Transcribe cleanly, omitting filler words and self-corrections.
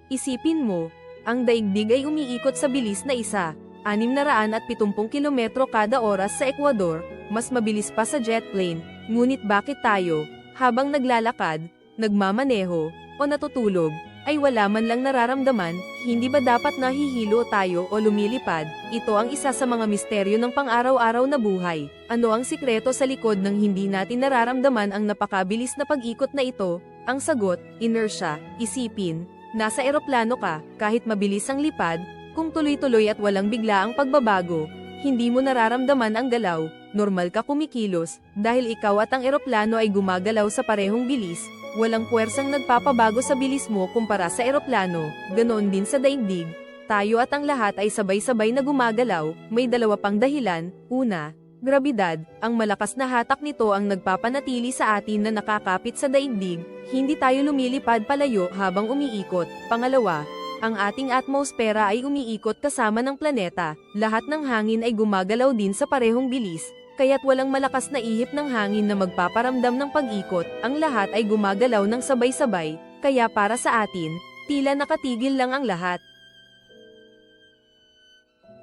Isipin mo, ang daigdig ay umiikot sa bilis na 670 kilometro kada oras sa Ecuador, mas mabilis pa sa jet plane, ngunit bakit tayo, habang naglalakad, nagmamaneho, o natutulog, ay wala man lang nararamdaman? Hindi ba dapat nahihilo tayo o lumilipad? Ito ang isa sa mga misteryo ng pang-araw-araw na buhay. Ano ang sikreto sa likod ng hindi natin nararamdaman ang napakabilis na pag-ikot na ito? Ang sagot, inertia. Isipin, nasa eroplano ka, kahit mabilis ang lipad, kung tuloy-tuloy at walang bigla ang pagbabago, hindi mo nararamdaman ang galaw, normal ka kumikilos, dahil ikaw at ang eroplano ay gumagalaw sa parehong bilis. Walang puwersang nagpapabago sa bilis mo kumpara sa eroplano, ganoon din sa daigdig. Tayo at ang lahat ay sabay-sabay na gumagalaw, may dalawa pang dahilan. Una, grabidad, ang malakas na hatak nito ang nagpapanatili sa atin na nakakapit sa daigdig, hindi tayo lumilipad palayo habang umiikot. Pangalawa, ang ating atmosfera ay umiikot kasama ng planeta, lahat ng hangin ay gumagalaw din sa parehong bilis, kaya't walang malakas na ihip ng hangin na magpaparamdam ng pag-ikot, ang lahat ay gumagalaw ng sabay-sabay, kaya para sa atin, tila nakatigil lang ang lahat.